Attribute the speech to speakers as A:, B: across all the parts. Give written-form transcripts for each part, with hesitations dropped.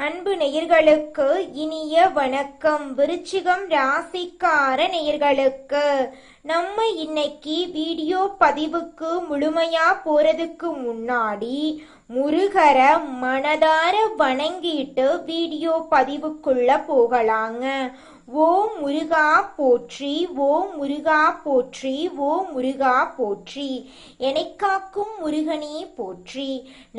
A: அன்பு நேயர்களுக்கு இனிய வணக்கம். விருச்சிகம் ராசிக்கார நேயர்களுக்கு நம்ம இன்னைக்கு வீடியோ பதிவுக்கு முழுமையா போறதுக்கு முன்னாடி முருகரை மனதார வணங்கிட்டு வீடியோ பதிவுக்குள்ள போகலாங்க. ஓம் முருகா போற்றி, ஓம் முருகா போற்றி, ஓம் முருகா போற்றி. எனைக்காக்கும் முருகனே போற்றி.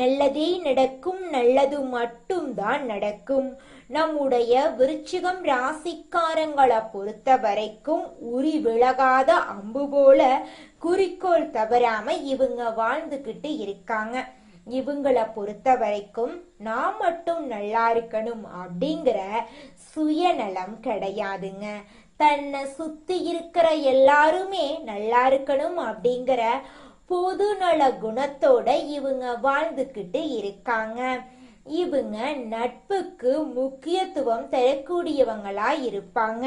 A: நல்லதே நடக்கும், நல்லது மட்டும்தான் நடக்கும். நம்முடைய விருச்சிகம் ராசிக்காரங்களை பொறுத்த வரைக்கும் உரி விலகாத அம்பு போல குறிக்கோள் தவறாம இவங்க வாழ்ந்துகிட்டு இருக்காங்க. இவங்களை பொறுத்த வரைக்கும் நான் மட்டும் நல்லா இருக்கணும் அப்படிங்கிற சுயநலம் கிடையாதுங்க. தன்னை சுத்தி இருக்கிற எல்லாருமே நல்லா இருக்கணும் அப்படிங்கிற பொதுநல குணத்தோட இவங்க வாழ்ந்துகிட்டு இருக்காங்க. இவங்க நட்புக்கு முக்கியத்துவம் தரக்கூடியவங்களா இருப்பாங்க.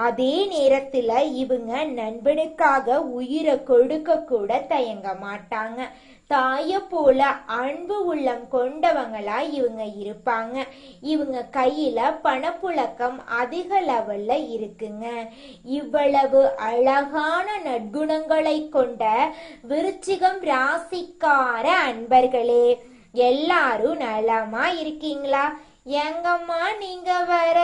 A: அதே நேரத்துல இவங்க நண்பனுக்காக உயிரை கொடுக்க கூட தயங்க மாட்டாங்க. தாய போல அன்பு உள்ளம் கொண்டவங்களா இவங்க இருப்பாங்க. இவங்க கையில பணப்புழக்கம் அதிக லெவல்ல இருக்குங்க. இவ்வளவு அழகான நற்குணங்களை கொண்ட விருச்சிகம் ராசிக்கார அன்பர்களே, எல்லாரும் நலமா இருக்கீங்களா? எங்கம்மா நீங்க வேற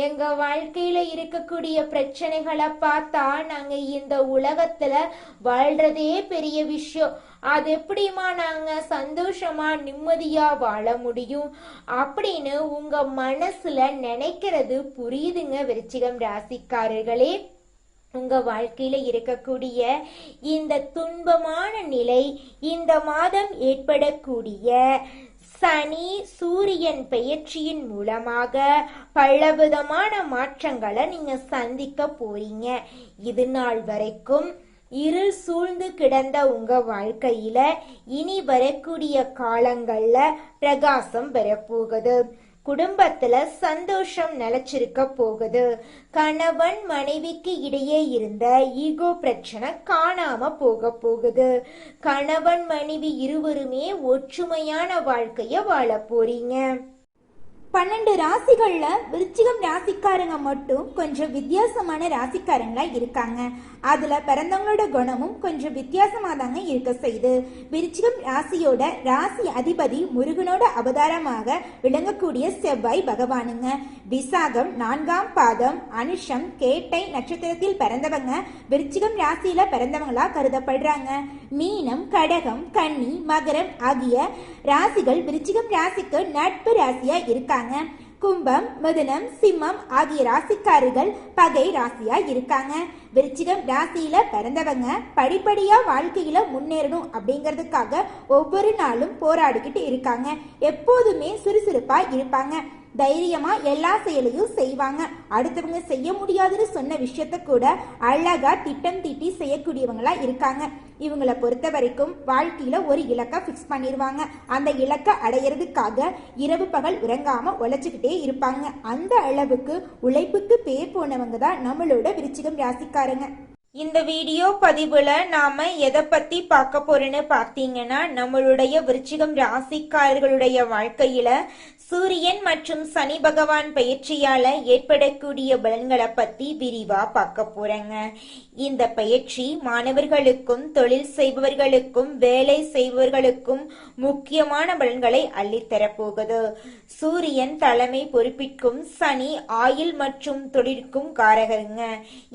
A: எங்க வாழ்க்கையில இருக்கக்கூடிய பிரச்சனைகளை பார்த்தா நாங்க இந்த உலகத்துல வாழ்றதே பெரிய விஷயம். அது எப்படிமா நாங்க சந்தோஷமா நிம்மதியா வாழ முடியும் அப்படின்னு உங்க மனசுல நினைக்கிறது புரியுதுங்க விருச்சிகம் ராசிக்காரர்களே. உங்க வாழ்க்கையில இருக்கக்கூடிய இந்த துன்பமான நிலை, இந்த மாதம் ஏற்படக்கூடிய சனி சூரியன் பெயர்ச்சியின் மூலமாக பலவிதமான மாற்றங்களை நீங்க சந்திக்க போறீங்க. இது நாள் வரைக்கும் இருள் சூழ்ந்து கிடந்த உங்க வாழ்க்கையில இனி வரக்கூடிய காலங்கள்ல பிரகாசம் பெறப்போகுது. குடும்பத்துல சந்தோஷம் நிலைச்சிருக்க போகுது. கணவன் மனைவிக்கு இடையே இருந்த ஈகோ பிரச்சனை காணாம போகுது. கணவன் மனைவி இருவருமே ஒற்றுமையான வாழ்க்கைய வாழ போறீங்க.
B: 12 ராசிகள்ல விருச்சிகம் ராசிக்காரங்க மட்டும் கொஞ்சம் வித்தியாசமான ராசிக்காரங்களா இருக்காங்க. அதுல பிறந்தவங்களோட குணமும் கொஞ்சம் வித்தியாசமா தாங்க இருக்க செய்யுது. விருச்சிகம் ராசியோட ராசி அதிபதி முருகனோட அவதாரமாக விளங்கக்கூடிய செவ்வாய் பகவானுங்க. விசாகம் 4ஆம் பாதம், அனுஷம், கேட்டை நட்சத்திரத்தில் பிறந்தவங்க விருச்சிகம் ராசியில பிறந்தவங்களா கருதப்படுறாங்க. மீனம், கடகம், கன்னி, மகரம் ஆகிய ராசிகள் விருச்சிகம் ராசிக்கு நட்பு ராசியா இருக்காங்க. கும்பம், மிதுனம், சிம்மம் ஆகிய ராசிக்காரர்கள் பகை ராசியா இருக்காங்க. விருச்சிகம் ராசியில பிறந்தவங்க படிப்படியா வாழ்க்கையில முன்னேறணும் அப்படிங்கிறதுக்காக ஒவ்வொரு நாளும் போராடிக்கிட்டு இருக்காங்க. எப்போதுமே சுறுசுறுப்பா இருப்பாங்க. தைரியமா எல்லா செயலையும் செய்வாங்க. அடுத்தவங்க செய்ய முடியாதுன்னு சொன்ன விஷயத்த கூட அழகா திட்டம் தீட்டி செய்யக்கூடியவங்களா இருக்காங்க. இவங்களை பொறுத்த வரைக்கும் வாழ்க்கையில ஒரு இலக்கை பிக்ஸ் பண்ணிடுவாங்க. அந்த இலக்கை அடையிறதுக்காக இரவு பகல் உறங்காம உழைச்சுக்கிட்டே இருப்பாங்க. அந்த அளவுக்கு உழைப்புக்கு பேர் போனவங்க தான் நம்மளோட விருச்சிகம் ராசிக்காரங்க.
A: இந்த வீடியோ பதிவுல நாம எதை பத்தி பார்க்க போறோன்னு பார்த்தீங்கன்னா, நம்மளுடைய விருச்சிகம் ராசிக்காரர்களுடைய வாழ்க்கையில சூரியன் மற்றும் சனி பகவான் பயிற்சியால ஏற்படக்கூடிய பலன்களை பத்தி விரிவா பார்க்க போறேங்க. இந்த பயிற்சி மாணவர்களுக்கும் தொழில் செய்பவர்களுக்கும் வேலை செய்பவர்களுக்கும் முக்கியமான பலன்களை அள்ளித்தரப்போகுது. சூரியன் தலைமை பொறுப்பிற்கும், சனி ஆயுள் மற்றும் தொழிற்கும் காரகருங்க.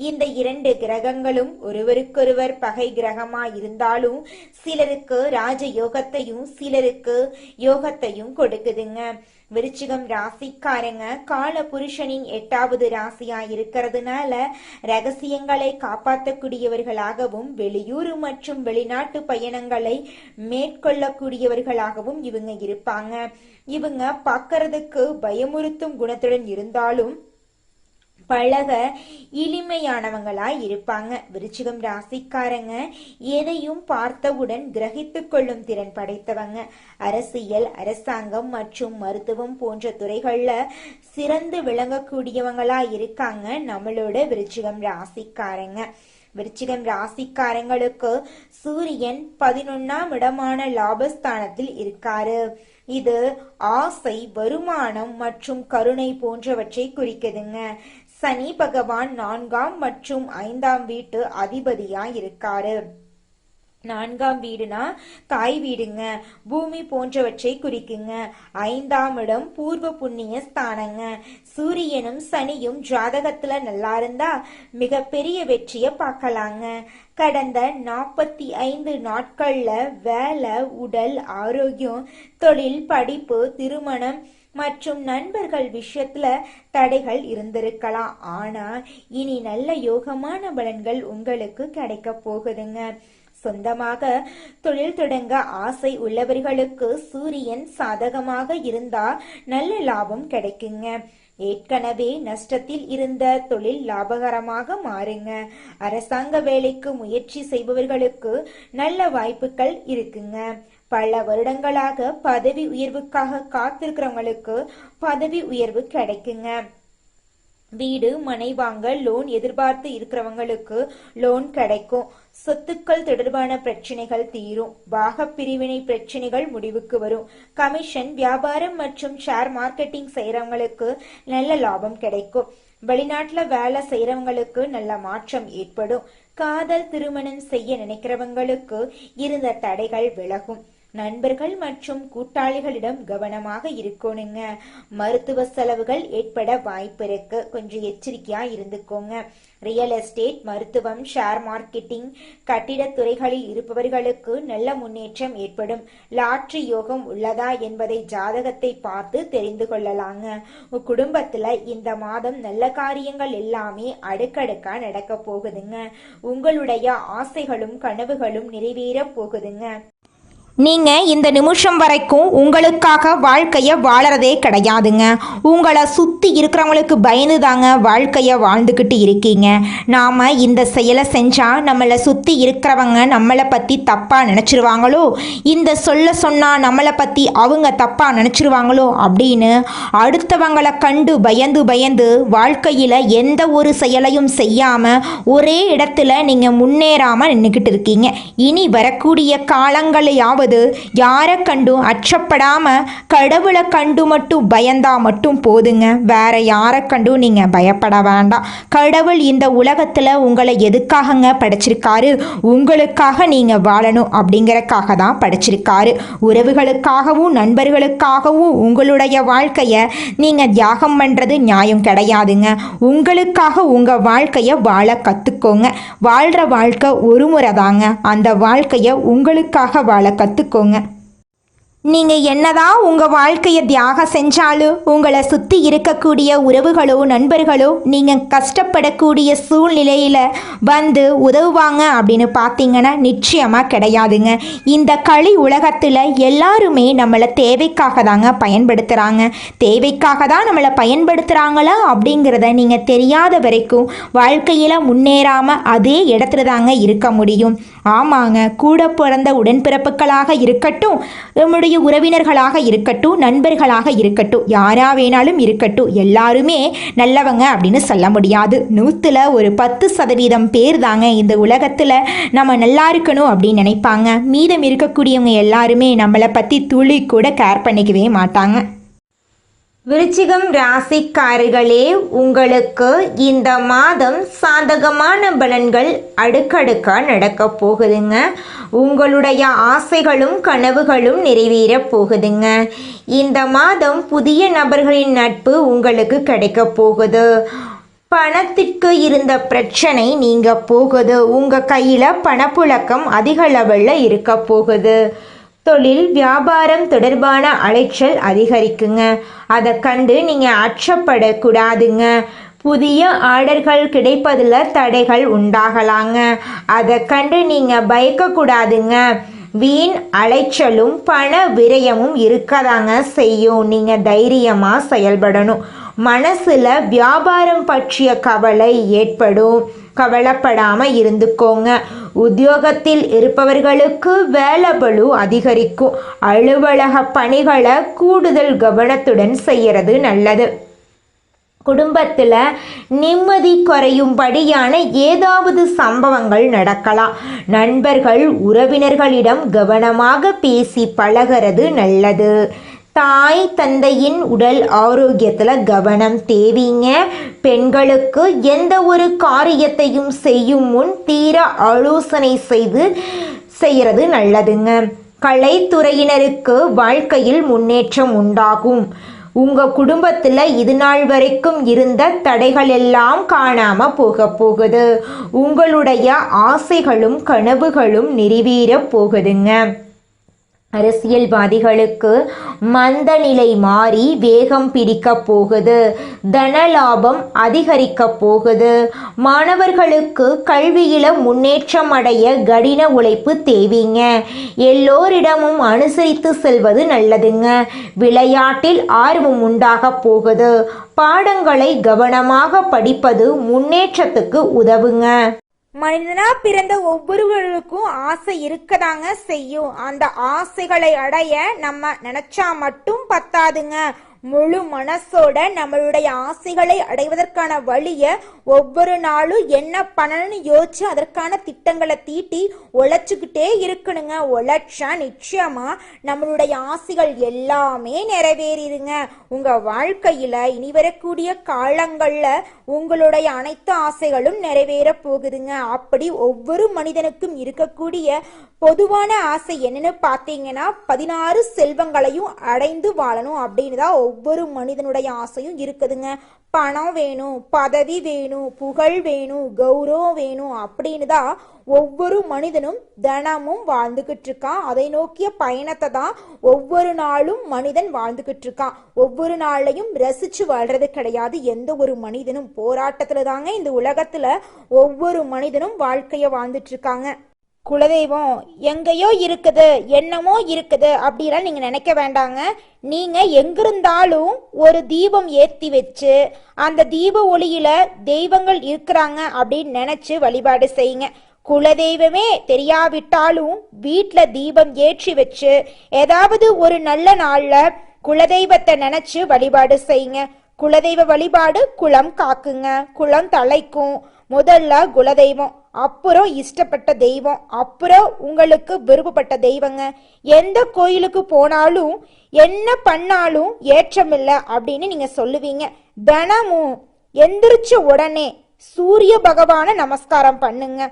A: இந்த 2 கிரகங்களும் ஒருவருக்கொருவர் பகை கிரகமா இருந்தாலும் சிலருக்கு ராஜ யோகத்தையும் சிலருக்கு யோகத்தையும் கொடுக்குதுங்க. விருச்சிகம் ராசிக்காரங்க கால புருஷனின் 8வது ராசியா இருக்கிறதுனால ரகசியங்களை காப்பாற்றக்கூடியவர்களாகவும் வெளியூர் மற்றும் வெளிநாட்டு பயணங்களை மேற்கொள்ளக்கூடியவர்களாகவும் இவங்க இருப்பாங்க. இவங்க பார்க்கறதுக்கு பயமுறுத்தும் குணத்துடன் இருந்தாலும் பழக எளிமையானவங்களா இருப்பாங்க. விருச்சிகம் ராசிக்காரங்க எதையும் பார்த்தவுடன் கிரகித்து கொள்ளும் திறன் படைத்தவங்க. அரசியல், அரசாங்கம் மற்றும் மருத்துவம் போன்ற துறைகள்ல சிறந்து விளங்கக்கூடியவங்களா இருக்காங்க நம்மளோட விருச்சிகம் ராசிக்காரங்க. விருச்சிகம் ராசிக்காரங்களுக்கு சூரியன் 11ஆம் இடமான லாபஸ்தானத்தில் இருக்காரு. இது ஆசை, வருமானம் மற்றும் கருணை போன்றவற்றை குறிக்குதுங்க. சனி பகவான் 4ஆம் மற்றும் 5ஆம் வீட்டு அதிபதியா இருக்காரு. 4ஆம் வீடுனா தாய் வீடுங்க, பூமி போன்றவற்றை குறிக்குங்க. 5ஆம் இடம் பூர்வ புண்ணிய ஸ்தானங்க. சூரியனும் சனியும் ஜாதகத்துல நல்லா இருந்தா மிகப்பெரிய வெற்றிய பார்க்கலாங்க. கடந்த 45 நாட்கள்ல வேலை, உடல் ஆரோக்கியம், தொழில், படிப்பு, திருமணம் மற்றும் நண்பர்கள் விஷயத்துல தடைகள் இருந்திருக்கலாம். ஆனா இனி நல்ல யோகமான பலன்கள் உங்களுக்கு கிடைக்க போகுதுங்க. சொந்தமாக தொழில் தொடங்க ஆசை உள்ளவர்களுக்கு சூரியன் சாதகமாக இருந்தா நல்ல லாபம் கிடைக்குங்க. ஏற்கனவே நஷ்டத்தில் இருந்த தொழில் லாபகரமாக மாறுங்க. அரசாங்க வேலைக்கு முயற்சி செய்பவர்களுக்கு நல்ல வாய்ப்புகள் இருக்குங்க. பல வருடங்களாக பதவி உயர்வுக்காக காத்திருக்கிறவங்களுக்கு பதவி உயர்வு கிடைக்குங்க. வீடு, மனை வாங்க லோன் எதிர்பார்த்து இருக்கிறவங்களுக்கு லோன் கிடைக்கும். சொத்துக்கள் தொடர்பான பிரச்சனைகள் தீரும். பாக பிரிவினை பிரச்சனைகள் முடிவுக்கு வரும். கமிஷன், வியாபாரம் மற்றும் ஷேர் மார்க்கெட்டிங் செய்யறவங்களுக்கு நல்ல லாபம் கிடைக்கும். வெளிநாட்டுல வேலை செய்யறவங்களுக்கு நல்ல மாற்றம் ஏற்படும். காதல், திருமணம் செய்ய நினைக்கிறவங்களுக்கு இருந்த தடைகள் விலகும். நண்பர்கள் மற்றும் கூட்டாளிகளிடம் கவனமாக இருக்கணுங்க. மருத்துவ செலவுகள் ஏற்பட வாய்ப்பு இருக்கு, கொஞ்சம் எச்சரிக்கையா இருந்துக்கோங்க. ரியல் எஸ்டேட், மருத்துவம், ஷேர் மார்க்கெட்டிங், கட்டிடத்துறைகளில் இருப்பவர்களுக்கு நல்ல முன்னேற்றம் ஏற்படும். லாட்டரி யோகம் உள்ளதா என்பதை ஜாதகத்தை பார்த்து தெரிந்து கொள்ளலாங்க. குடும்பத்துல இந்த மாதம் நல்ல காரியங்கள் எல்லாமே அடுக்கடுக்கா நடக்க போகுதுங்க. உங்களுடைய ஆசைகளும் கனவுகளும் நிறைவேற போகுதுங்க.
B: நீங்க இந்த நிமிஷம் வரைக்கும் உங்களுக்காக வாழ்க்கைய வாழறதே கிடையாதுங்க. உங்களை சுத்தி இருக்கிறவங்களுக்கு பயந்து தாங்க வாழ்க்கைய வாழ்ந்துக்கிட்டு இருக்கீங்க. நாம இந்த செயலை செஞ்சா நம்மளை சுத்தி இருக்கிறவங்க நம்மளை பத்தி தப்பா நினைச்சிருவாங்களோ, இந்த சொன்னா நம்மளை பத்தி அவங்க தப்பா நினைச்சிருவாங்களோ அப்படின்னு அடுத்தவங்களை கண்டு பயந்து பயந்து வாழ்க்கையில எந்த ஒரு செயலையும் செய்யாம ஒரே இடத்துல நீங்க முன்னேறாம நின்றுக்கிட்டு இருக்கீங்க. இனி வரக்கூடிய காலங்களையாவது யாரை கண்டும் அச்சப்படாம கடவுளை கண்டு மட்டும் பயந்தா மட்டும் போதுங்க. வேற யாரை கண்டும் நீங்க பயப்பட வேண்டாம். கடவுள் இந்த உலகத்துல உங்களை எதுக்காகங்க படைச்சிருக்காரு? உங்களுக்காக நீங்க வாழணும் அப்படிங்கறக்காக தான் படைச்சிருக்காரு. உறவுகளுக்காகவும் நண்பர்களுக்காகவும் உங்களுடைய வாழ்க்கைய நீங்க தியாகம் பண்றது நியாயம் கிடையாதுங்க. உங்களுக்காக உங்க வாழ்க்கைய வாழ கத்துக்கோங்க. வாழ்ற வாழ்க்கை ஒரு முறை தாங்க. அந்த வாழ்க்கைய உங்களுக்காக வாழ கத்துக்கோங்க. நீங்கள் என்னதான் உங்கள் வாழ்க்கையை தியாகம் செஞ்சாலும் உங்களை சுற்றி இருக்கக்கூடிய உறவுகளோ நண்பர்களோ நீங்கள் கஷ்டப்படக்கூடிய சூழ்நிலையில் வந்து உதவுவாங்க அப்படின்னு பார்த்தீங்கன்னா நிச்சயமாக கிடையாதுங்க. இந்த களி உலகத்தில் எல்லாருமே நம்மளை தேவைக்காக தாங்க பயன்படுத்துகிறாங்க. தேவைக்காக தான் நம்மளை பயன்படுத்துகிறாங்களா அப்படிங்கிறத நீங்கள் தெரியாத வரைக்கும் வாழ்க்கையில் முன்னேறாமல் அதே இடத்துல தாங்க இருக்க முடியும். ஆமாங்க, கூட பிறந்த உடன்பிறப்புகளாக இருக்கட்டும், நம்முடைய உறவினர்களாக இருக்கட்டும், நண்பர்களாக இருக்கட்டும், யாரா வேணாலும் இருக்கட்டும், எல்லாருமே நல்லவங்க அப்படின்னு சொல்ல முடியாது. 100ல் ஒரு 10% பேர் தாங்க இந்த உலகத்தில் நம்ம நல்லா இருக்கணும் அப்படின்னு நினைப்பாங்க. மீதம் இருக்கக்கூடியவங்க எல்லாருமே நம்மளை பற்றி துளி கூட கேர் பண்ணிக்கவே மாட்டாங்க.
A: விருச்சிகம் ராசிக்காரர்களே, உங்களுக்கு இந்த மாதம் சாதகமான பலன்கள் அடுக்கடுக்கா நடக்க போகுதுங்க. உங்களுடைய ஆசைகளும் கனவுகளும் நிறைவேற போகுதுங்க. இந்த மாதம் புதிய நபர்களின் நட்பு உங்களுக்கு கிடைக்க போகுது. பணத்திற்கு இருந்த பிரச்சனை நீங்க போகுது. உங்க கையில பணப்புழக்கம் அதிக லெவல்ல இருக்க போகுது. தொழில், வியாபாரம் தொடர்பான அலைச்சல் அதிகரிக்குங்க. அதை கண்டு நீங்கள் அச்சப்படக்கூடாதுங்க. புதிய ஆர்டர்கள் கிடைப்பதில் தடைகள் உண்டாகலாங்க. அதை கண்டு நீங்கள் பயக்கக்கூடாதுங்க. வீண் அலைச்சலும் பண விரயமும் இருக்கதாங்க செய்யும். நீங்கள் தைரியமாக செயல்படணும். மனசில் வியாபாரம் பற்றிய கவலை ஏற்படும். கவலைப்படாமல் இருந்துக்கோங்க. உத்தியோகத்தில் இருப்பவர்களுக்கு வேலைபளு அதிகரிக்கும். அலுவலக பணிகளை கூடுதல் கவனத்துடன் செய்யறது நல்லது. குடும்பத்தில் நிம்மதி குறையும்படியான ஏதாவது சம்பவங்கள் நடக்கலாம். நண்பர்கள், உறவினர்களிடம் கவனமாக பேசி பழகிறது நல்லது. தாய் தந்தையின் உடல் ஆரோக்கியத்தில் கவனம் தேவைங்க. பெண்களுக்கு எந்த ஒரு காரியத்தையும் செய்யும் முன் தீர ஆலோசனை செய்கிறது நல்லதுங்க. கலைத்துறையினருக்கு வாழ்க்கையில் முன்னேற்றம் உண்டாகும். உங்கள் குடும்பத்தில் இது நாள் வரைக்கும் இருந்த தடைகள் எல்லாம் காணாமல் போகுது. உங்களுடைய ஆசைகளும் கனவுகளும் நிறைவேற போகுதுங்க. அரசியல்வாதிகளுக்கு மந்த நிலை மாறி வேகம் பிடிக்க போகுது. தனலாபம் அதிகரிக்க போகுது. மாணவர்களுக்கு கல்வியில முன்னேற்றம் அடைய கடின உழைப்பு தேவைங்க. எல்லோரிடமும் அனுசரித்து செல்வது நல்லதுங்க. விளையாட்டில் ஆர்வம் உண்டாக போகுது. பாடங்களை கவனமாக படிப்பது முன்னேற்றத்துக்கு உதவுங்க.
B: மனிதனா பிறந்த ஒவ்வொருவருக்கும் ஆசை இருக்கதாங்க செய்யும். அந்த ஆசைகளை அடைய நம்ம நினைச்சா மட்டும் பத்தாதுங்க. முழு மனசோட நம்மளுடைய ஆசைகளை அடைவதற்கான வழியை ஒவ்வொரு நாளும் என்ன பண்ணணும்னு யோசிச்சு அதற்கான திட்டங்களை தீட்டி உழைச்சிக்கிட்டே இருக்கணுங்க. உழைச்சா நிச்சயமா நம்மளுடைய ஆசைகள் எல்லாமே நிறைவேறிடுங்க. உங்க வாழ்க்கையில இனி வரக்கூடிய காலங்கள்ல உங்களுடைய அனைத்து ஆசைகளும் நிறைவேற போகுதுங்க. அப்படி ஒவ்வொரு மனிதனுக்கும் இருக்கக்கூடிய பொதுவான ஆசை என்னன்னு பார்த்தீங்கன்னா 16 செல்வங்களையும் அடைந்து வாழணும் அப்படின்னு தான் ஒவ்வொரு மனிதனுடைய ஆசையும் இருக்குதுங்க. பணம் வேணும், பதவி வேணும், புகழ் வேணும், கௌரவம் வேணும் அப்படின்னு தான் ஒவ்வொரு மனிதனும் தினமும் வாழ்ந்துகிட்டு இருக்கான். அதை நோக்கிய பயணத்தை தான் ஒவ்வொரு நாளும் மனிதன் வாழ்ந்துகிட்டு இருக்கான். ஒவ்வொரு நாளையும் ரசிச்சு வாழ்றது கிடையாது. எந்த ஒரு மனிதனும் போராட்டத்துல தாங்க இந்த உலகத்துல ஒவ்வொரு மனிதனும் வாழ்க்கைய வாழ்ந்துட்டு இருக்காங்க. குலதெய்வம் எங்கேயோ இருக்குது, என்னமோ இருக்குது அப்படிலாம் நீங்க நினைக்க வேண்டாங்க. நீங்க எங்கிருந்தாலும் ஒரு தீபம் ஏற்றி வச்சு அந்த தீப ஒளியில தெய்வங்கள் இருக்கிறாங்க அப்படின்னு நினைச்சு வழிபாடு செய்யுங்க. குலதெய்வமே தெரியாவிட்டாலும் வீட்டில் தீபம் ஏற்றி வச்சு ஏதாவது ஒரு நல்ல நாள்ல குலதெய்வத்தை நினைச்சு வழிபாடு செய்யுங்க. குலதெய்வ வழிபாடு குலம் காக்குங்க, குலம் தலைக்கும். முதல்ல குலதெய்வம், அப்புறம் இஷ்டப்பட்ட தெய்வம், அப்புறம் உங்களுக்கு விருப்பப்பட்ட தெய்வங்க. எந்த கோயிலுக்கு போனாலும் என்ன பண்ணாலும் ஏற்றமில்லை அப்படின்னு நீங்க சொல்லுவீங்க. தினமும் எந்திரிச்ச உடனே சூரிய பகவானை நமஸ்காரம் பண்ணுங்க.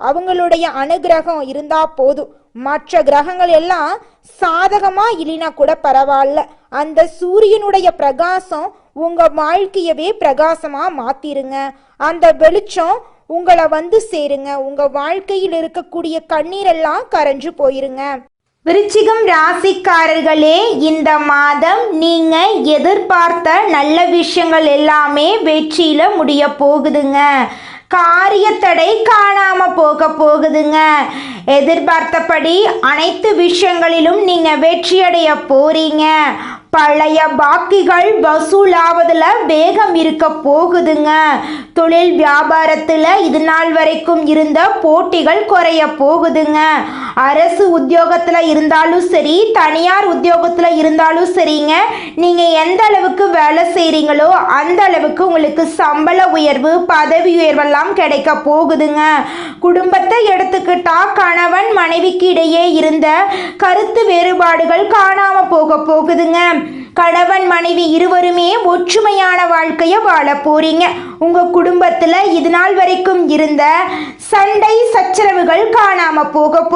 B: அவங்களுடைய அனுகிரகம் இருந்தா போதும். மற்ற கிரகங்கள் எல்லாம் சாதகமா இல்லைனா கூட பரவாயில்ல. அந்த சூரியனுடைய பிரகாசம் உங்க வாழ்க்கையவே பிரகாசமா மாத்திருங்க. அந்த வெளிச்சம் உங்களை வந்து சேருங்க. உங்க வாழ்க்கையில் இருக்கக்கூடிய கண்ணீரெல்லாம் கரைஞ்சு போயிருங்க.
A: விருச்சிகம் ராசிக்காரர்களே, இந்த மாதம் நீங்க எதிர்பார்த்த நல்ல விஷயங்கள் எல்லாமே வெற்றியில முடிய போகுதுங்க. காரியத்தடை காணாம போகுதுங்க. எதிர்பார்த்தபடி அனைத்து விஷயங்களிலும் நீங்க வெற்றியடைய போறீங்க. பழைய பாக்கிகள் வசூலாவதுல வேகம் இருக்க போகுதுங்க. தொழில் வியாபாரத்துல இது நாள் வரைக்கும் இருந்த போட்டிகள் குறைய போகுதுங்க. அரசு உத்தியோகத்துல இருந்தாலும் சரி, தனியார் உத்தியோகத்துல இருந்தாலும் சரிங்க, நீங்க எந்த அளவுக்கு வேலை செய்றீங்களோ அந்த அளவுக்கு உங்களுக்கு சம்பள உயர்வு, பதவி உயர்வெல்லாம் கிடைக்க போகுதுங்க. குடும்பத்தை எடுத்துக்கிட்டா கணவன் மனைவிக்கு இடையே இருந்த கருத்து வேறுபாடுகள் காணாம போகுதுங்க. கணவன் மனைவி இருவருமே ஒற்றுமையான வாழ்க்கைய வாழ போறீங்க. உங்க குடும்பத்துல இது நாள் வரைக்கும் இருந்த சண்டை சச்சரவுகள் காணாம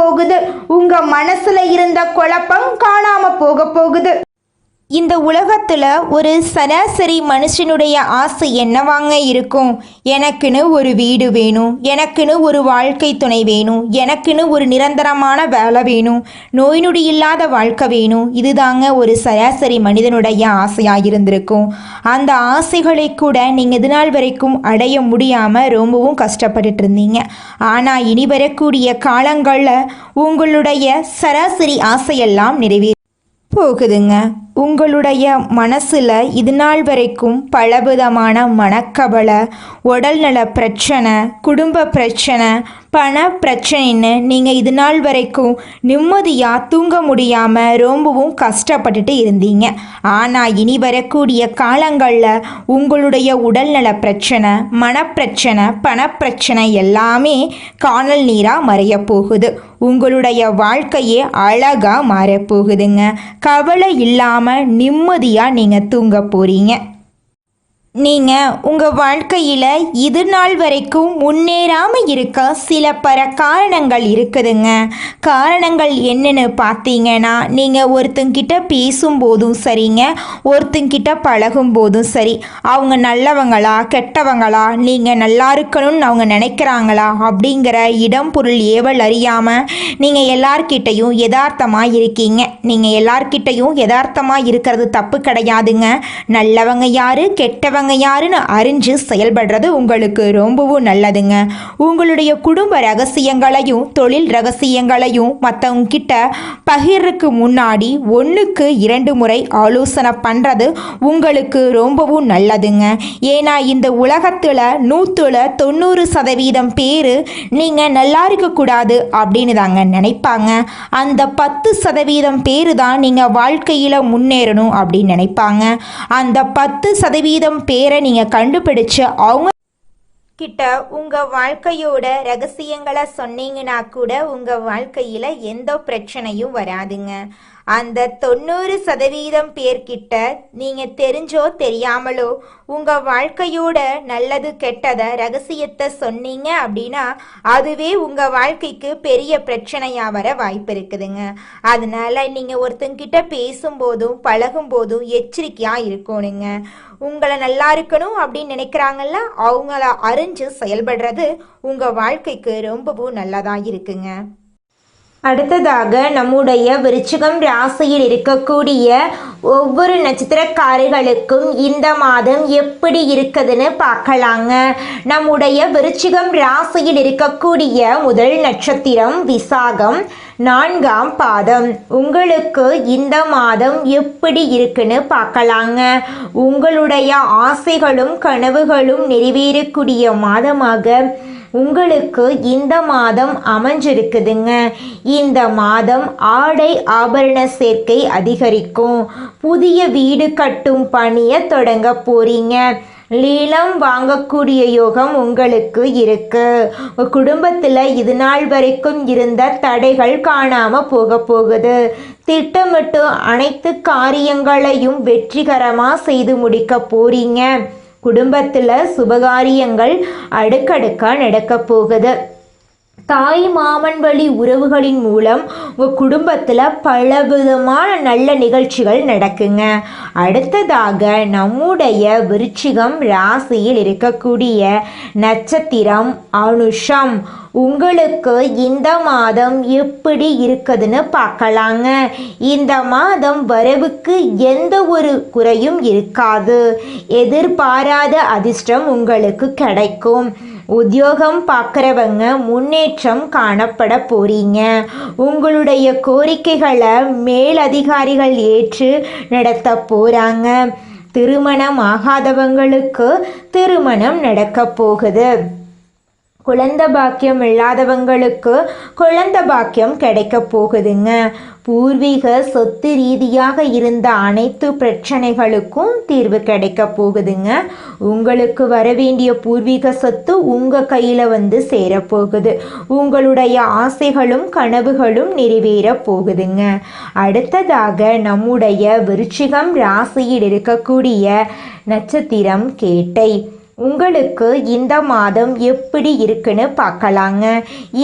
A: போகுது. உங்க மனசுல இருந்த குழப்பம் காணாம போகுது. இந்த உலகத்தில் ஒரு சராசரி மனுஷனுடைய ஆசை என்னவாங்க இருக்கும்? எனக்குன்னு ஒரு வீடு வேணும், எனக்குன்னு ஒரு வாழ்க்கை துணை வேணும், எனக்குன்னு ஒரு நிரந்தரமான வேலை வேணும், நோய் நொடி இல்லாத வாழ்க்கை வேணும். இதுதாங்க ஒரு சராசரி மனிதனுடைய ஆசையாக இருந்திருக்கும். அந்த ஆசைகளை கூட நீங்கள் இது நாள் வரைக்கும் அடைய முடியாமல் ரொம்பவும் கஷ்டப்பட்டுட்டு இருந்தீங்க. ஆனால் இனி வரக்கூடிய காலங்களில் உங்களுடைய சராசரி ஆசையெல்லாம் நிறைவேறும் போகுதுங்க. உங்களுடைய மனசில் இது நாள் வரைக்கும் பலவிதமான மனக்கவலை, உடல்நல பிரச்சனை, குடும்ப பிரச்சனை, பண பிரச்சனைன்னு நீங்கள் இது நாள் வரைக்கும் நிம்மதியாக தூங்க முடியாமல் ரொம்பவும் கஷ்டப்பட்டுட்டு இருந்தீங்க. ஆனால் இனி வரக்கூடிய காலங்களில் உங்களுடைய உடல்நல பிரச்சனை, மனப்பிரச்சனை, பணப்பிரச்சனை எல்லாமே காணல் நீராக மறைய போகுது. உங்களுடைய வாழ்க்கையே அழகாக மாறப்போகுதுங்க. கவலை இல்லாமல் நிம்மதியாக நீங்கள் தூங்க போகிறீங்க. நீங்கள் உங்கள் வாழ்க்கையில் இது நாள் வரைக்கும் முன்னேறாமல் இருக்க சில காரணங்கள் இருக்குதுங்க. காரணங்கள் என்னன்னு பார்த்தீங்கன்னா, நீங்கள் ஒருத்தங்கிட்ட பேசும்போதும் சரிங்க, ஒருத்தங்கிட்ட பழகும் போதும் சரி, அவங்க நல்லவங்களா கெட்டவங்களா, நீங்கள் நல்லா இருக்கணும்னு அவங்க நினைக்கிறாங்களா அப்படிங்கிற இடம் பொருள் ஏவல் அறியாமல் நீங்கள் எல்லார்கிட்டையும் யதார்த்தமாக இருக்கீங்க. நீங்கள் எல்லார்கிட்டையும் யதார்த்தமாக இருக்கிறது தப்பு கிடையாதுங்க. நல்லவங்க யாரு கெட்டவங்க யாருன்னு அறிஞ்சு செயல்படுறது உங்களுக்கு ரொம்பவும் நல்லதுங்க. உங்களுடைய குடும்ப ரகசியங்களையும் தொழில் ரகசியங்களையும் மற்றவங்க கிட்ட பகிர்றதுக்கு முன்னாடி 1க்கு 2 முறை ஆலோசனை பண்ணுறது உங்களுக்கு ரொம்பவும் நல்லதுங்க. ஏன்னா இந்த உலகத்தில் 190% பேர் நீங்கள் நல்லா இருக்கக்கூடாது அப்படின்னு தாங்க நினைப்பாங்க. அந்த 10% பேர் தான் நீங்கள் வாழ்க்கையில் முன்னேறணும் அப்படின்னு நினைப்பாங்க. அந்த 10% பேரை நீங்கள் கண்டுபிடிச்சு அவங்க கிட்ட உங்கள் வாழ்க்கையோட ரகசியங்களை சொன்னீங்கன்னா கூட உங்கள் வாழ்க்கையில் எந்த பிரச்சனையும் வராதுங்க. அந்த 90% பேர்கிட்ட நீங்கள் தெரிஞ்சோ தெரியாமலோ உங்கள் வாழ்க்கையோட நல்லது கெட்டதை ரகசியத்தை சொன்னீங்க அப்படின்னா அதுவே உங்கள் வாழ்க்கைக்கு பெரிய பிரச்சனையாக வர வாய்ப்பு இருக்குதுங்க. அதனால நீங்கள் ஒருத்தங்கிட்ட பேசும்போதும் பழகும்போதும் எச்சரிக்கையாக இருக்கணுங்க. உங்களை நல்லா இருக்கணும் அப்படின்னு நினைக்கிறாங்கல்ல, அவங்கள அறிஞ்சு செயல்படுறது உங்கள் வாழ்க்கைக்கு ரொம்பவும் நல்லதாக இருக்குங்க. அடுத்ததாக நம்முடைய விருச்சிகம் ராசியில் இருக்கக்கூடிய ஒவ்வொரு நட்சத்திரக்காரர்களுக்கும் இந்த மாதம் எப்படி இருக்குதுன்னு பார்க்கலாங்க. நம்முடைய விருச்சிகம் ராசியில் இருக்கக்கூடிய முதல் நட்சத்திரம் விசாகம், 4ஆம் பாதம். உங்களுக்கு இந்த மாதம் எப்படி இருக்குன்னு பார்க்கலாங்க. உங்களுடைய ஆசைகளும் கனவுகளும் நிறைவேறக்கூடிய மாதமாக உங்களுக்கு இந்த மாதம் அமைஞ்சிருக்குதுங்க. இந்த மாதம் ஆடை ஆபரண சேர்க்கை அதிகரிக்கும். புதிய வீடு கட்டும் பணியை தொடங்க போறீங்க. லீலம் வாங்கக்கூடிய யோகம் உங்களுக்கு இருக்கு. குடும்பத்தில் இது நாள் வரைக்கும் இருந்த தடைகள் காணாம போகுது. திட்டமிட்டு அனைத்து காரியங்களையும் வெற்றிகரமாக செய்து முடிக்க போறீங்க. குடும்பத்தில் சுபகாரியங்கள் அடுக்கடுக்காக நடக்க போகுது. தாய் மாமன் வழி உறவுகளின் மூலம் உங்கள் குடும்பத்தில் பலவிதமான நல்ல நிகழ்ச்சிகள் நடக்குங்க. அடுத்ததாக நம்முடைய விருச்சிகம் ராசியில் இருக்கக்கூடிய நட்சத்திரம் அனுஷம். உங்களுக்கு இந்த மாதம் எப்படி இருக்குதுன்னு பார்க்கலாங்க. இந்த மாதம் வரவுக்கு எந்த ஒரு குறையும் இருக்காது. எதிர்பாராத அதிர்ஷ்டம் உங்களுக்கு கிடைக்கும். உத்தியோகம் பார்க்குறவங்க முன்னேற்றம் காணப்பட போறீங்க. உங்களுடைய கோரிக்கைகளை மேலதிகாரிகள் ஏற்று நடத்த போகிறாங்க. திருமணம் ஆகாதவங்களுக்கு திருமணம் நடக்க போகுது. குழந்தை பாக்கியம் இல்லாதவங்களுக்கு குழந்தை பாக்கியம் கிடைக்க போகுதுங்க. பூர்வீக சொத்து ரீதியாக இருந்த அனைத்து பிரச்சனைகளுக்கும் தீர்வு கிடைக்க போகுதுங்க. உங்களுக்கு வரவேண்டிய பூர்வீக சொத்து உங்கள் கையில் வந்து சேரப்போகுது. உங்களுடைய ஆசைகளும் கனவுகளும் நிறைவேற போகுதுங்க. அடுத்ததாக நம்முடைய விருச்சிகம் ராசியில் இருக்கக்கூடிய நட்சத்திரம் கேட்டை. உங்களுக்கு இந்த மாதம் எப்படி இருக்குன்னு பார்க்கலாங்க.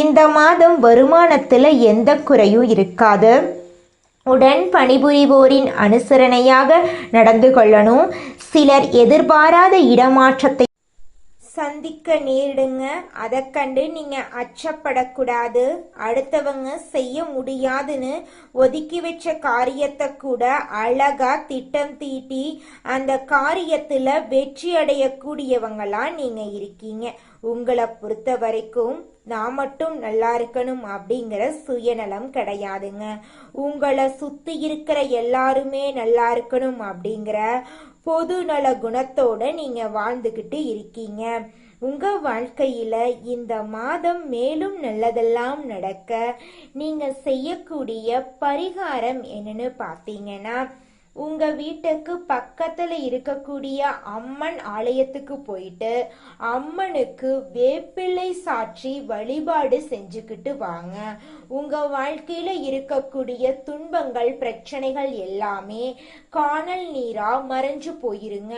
A: இந்த மாதம் வருமானத்தில் எந்த குறையும் இருக்காது. உடன் பணிபுரிவோரின் அனுசரணையாக நடந்து கொள்ளணும். சிலர் எதிர்பாராத இடமாற்றத்தை சந்திக்க நேரிடுங்க. அதை கண்டு நீங்கள் அச்சப்படக்கூடாது. அடுத்தவங்க செய்ய முடியாதுன்னு ஒதுக்கி வச்ச காரியத்தை கூட அழகா திட்டம் தீட்டி அந்த காரியத்தில் வெற்றி அடையக்கூடியவங்களா நீங்கள் இருக்கீங்க. உங்களை பொறுத்த வரைக்கும் நான் மட்டும் நல்லா இருக்கணும் அப்படிங்கிற சுயநலம் கிடையாதுங்க. உங்களை சுற்றி இருக்கிற எல்லாருமே நல்லா இருக்கணும் அப்படிங்கிற பொது நல குணத்தோட நீங்க வாழ்ந்துக்கிட்டு இருக்கீங்க. உங்க வாழ்க்கையில இந்த மாதம் மேலும் நல்லதெல்லாம் நடக்க நீங்க செய்யக்கூடிய பரிகாரம் என்னன்னு பார்த்தீங்கன்னா, உங்க வீட்டுக்கு பக்கத்துல இருக்கக்கூடிய அம்மன் ஆலயத்துக்கு போயிட்டு அம்மனுக்கு வேப்பிள்ளை சாற்றி வழிபாடு செஞ்சுக்கிட்டு வாங்க. உங்க வாழ்க்கையில இருக்கக்கூடிய துன்பங்கள் பிரச்சனைகள் எல்லாமே காணல் நீரா மறைஞ்சு போயிருங்க.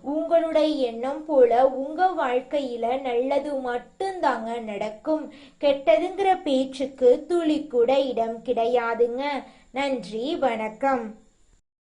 A: உங்களுடைய எண்ணம் போல உங்க வாழ்க்கையில நல்லது மட்டும்தாங்க நடக்கும். கெட்டதுங்கிற பேச்சுக்கு துளி கூட இடம் கிடையாதுங்க. நன்றி, வணக்கம்.